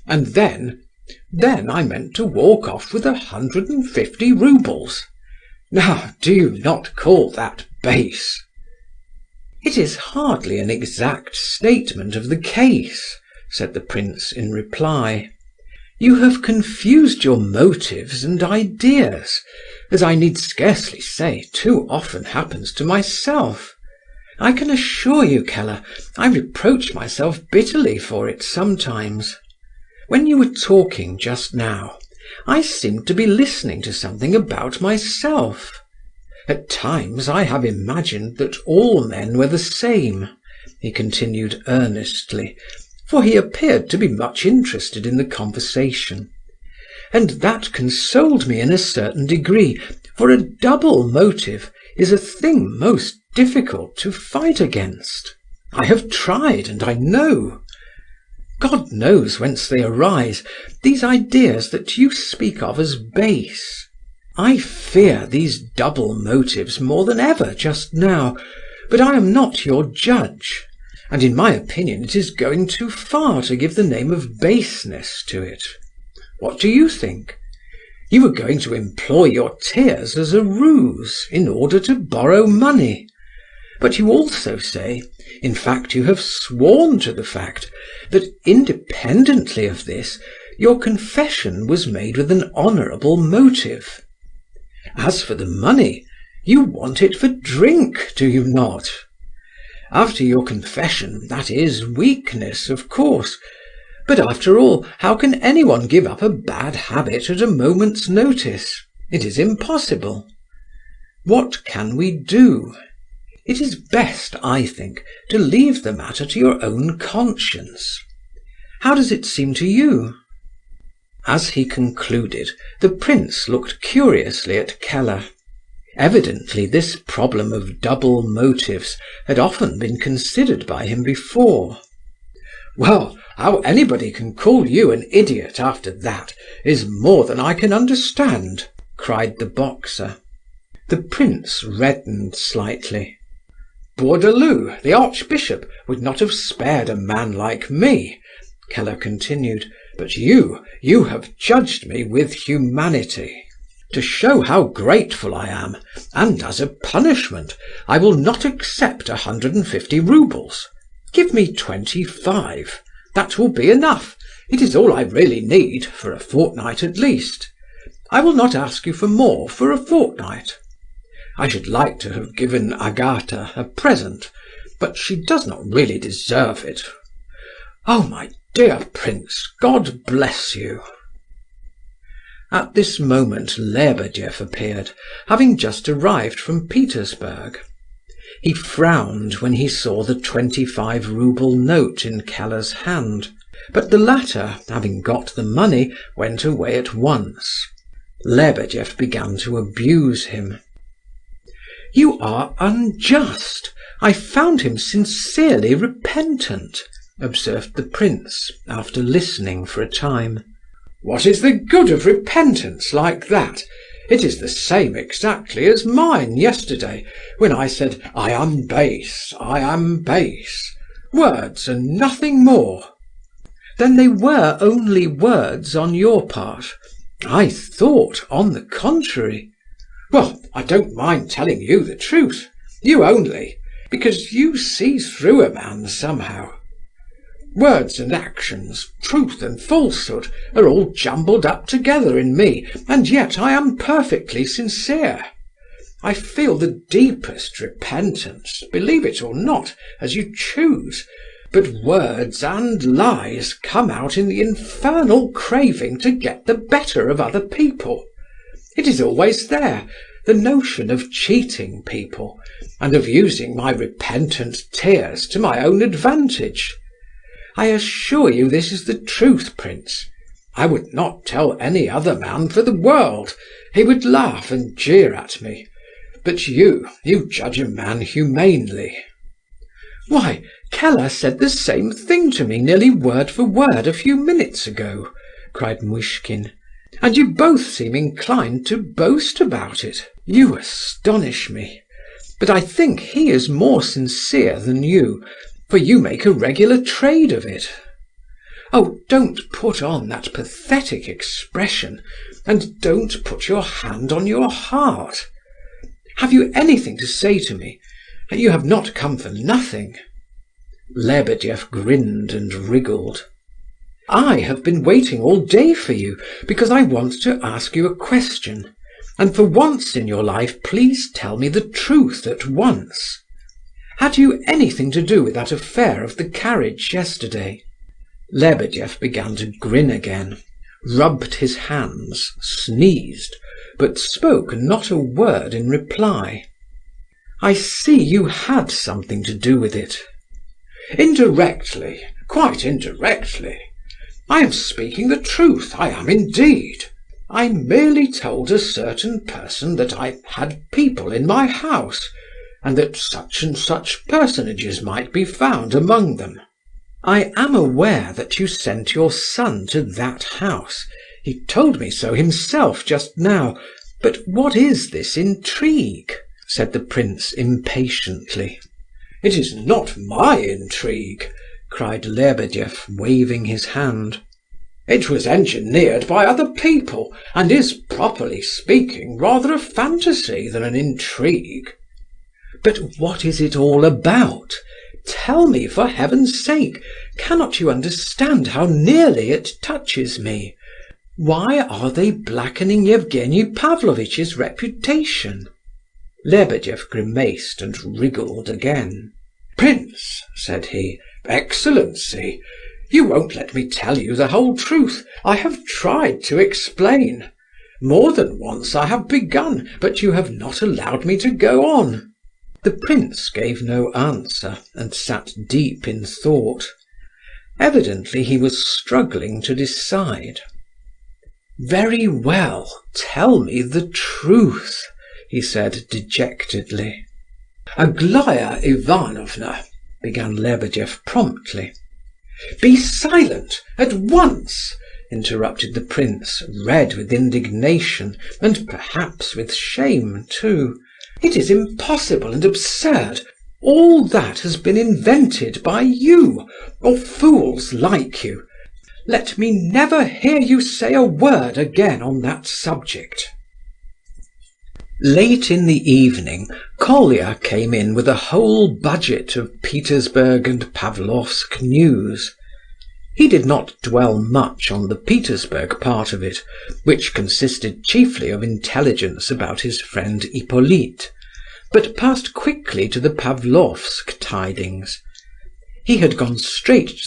And then I meant to walk off with 150 roubles. Now, do you not call that base?" "It is hardly an exact statement of the case," said the prince in reply. "You have confused your motives and ideas, as I need scarcely say too often happens to myself. I can assure you, Keller, I reproach myself bitterly for it sometimes. When you were talking just now, I seemed to be listening to something about myself. At times I have imagined that all men were the same," he continued earnestly, for he appeared to be much interested in the conversation. "And that consoled me in a certain degree, for a double motive is a thing most difficult to fight against. I have tried, and I know. God knows whence they arise, these ideas that you speak of as base. I fear these double motives more than ever just now, but I am not your judge, and in my opinion it is going too far to give the name of baseness to it. What do you think? You were going to employ your tears as a ruse in order to borrow money. But you also say, in fact you have sworn to the fact, that independently of this, your confession was made with an honourable motive. As for the money, you want it for drink, do you not? After your confession, that is weakness, of course. But after all, how can anyone give up a bad habit at a moment's notice? It is impossible. What can we do? It is best, I think, to leave the matter to your own conscience. How does it seem to you?" As he concluded, the prince looked curiously at Keller. Evidently this problem of double motives had often been considered by him before. "Well, how anybody can call you an idiot after that is more than I can understand," cried the boxer. The prince reddened slightly. "Bourdaloue, the archbishop, would not have spared a man like me," Keller continued, "but you have judged me with humanity. To show how grateful I am, and as a punishment, I will not accept 150 roubles. Give me 25. That will be enough. It is all I really need, for a fortnight at least. I will not ask you for more for a fortnight. I should like to have given Agatha a present, but she does not really deserve it. Oh, my dear prince, God bless you." At this moment Lebedeff appeared, having just arrived from Petersburg. He frowned when he saw the 25-rouble note in Keller's hand, but the latter, having got the money, went away at once. Lebedeff began to abuse him. "You are unjust. I found him sincerely repentant," observed the prince, after listening for a time. "What is the good of repentance like that? It is the same exactly as mine yesterday, when I said, 'I am base, I am base.' Words and nothing more." "Then they were only words on your part. I thought, on the contrary—" "Well, I don't mind telling you the truth. You only, because you see through a man somehow. Words and actions, truth and falsehood, are all jumbled up together in me, and yet I am perfectly sincere. I feel the deepest repentance, believe it or not, as you choose, but words and lies come out in the infernal craving to get the better of other people. It is always there, the notion of cheating people, and of using my repentant tears to my own advantage. I assure you this is the truth, prince. I would not tell any other man for the world. He would laugh and jeer at me. But you judge a man humanely." "Why, Keller said the same thing to me nearly word for word a few minutes ago," cried Muishkin. "And you both seem inclined to boast about it. You astonish me. But I think he is more sincere than you, for you make a regular trade of it." Oh, don't put on that pathetic expression, and don't put your hand on your heart. Have you anything to say to me? You have not come for nothing." Lebedeff grinned and wriggled. "I have been waiting all day for you, because I want to ask you a question, and for once in your life please tell me the truth at once. Had you anything to do with that affair of the carriage yesterday?" Lebedeff began to grin again, rubbed his hands, sneezed, but spoke not a word in reply. "I see you had something to do with it." "Indirectly, quite indirectly. I am speaking the truth, I am indeed. I merely told a certain person that I had people in my house, and that such and such personages might be found among them." "I am aware that you sent your son to that house. He told me so himself just now. But what is this intrigue?" said the prince impatiently. "It is not my intrigue," cried Lebedeff, waving his hand. "It was engineered by other people, and is, properly speaking, rather a fantasy than an intrigue." "But what is it all about? Tell me, for heaven's sake. Cannot you understand how nearly it touches me? Why are they blackening Evgenie Pavlovitch's reputation?" Lebedeff grimaced and wriggled again. "Prince," said he, "Excellency, you won't let me tell you the whole truth. I have tried to explain. More than once I have begun, but you have not allowed me to go on." The prince gave no answer, and sat deep in thought. Evidently he was struggling to decide. "Very well, tell me the truth," he said dejectedly. "Aglaya Ivanovna," began Lebedeff promptly. "Be silent, at once!" interrupted the prince, red with indignation, and perhaps with shame too. "It is impossible and absurd. All that has been invented by you, or fools like you. Let me never hear you say a word again on that subject." Late in the evening, Colia came in with a whole budget of Petersburg and Pavlovsk news. He did not dwell much on the Petersburg part of it, which consisted chiefly of intelligence about his friend Hippolyte, but passed quickly to the Pavlovsk tidings. He had gone straight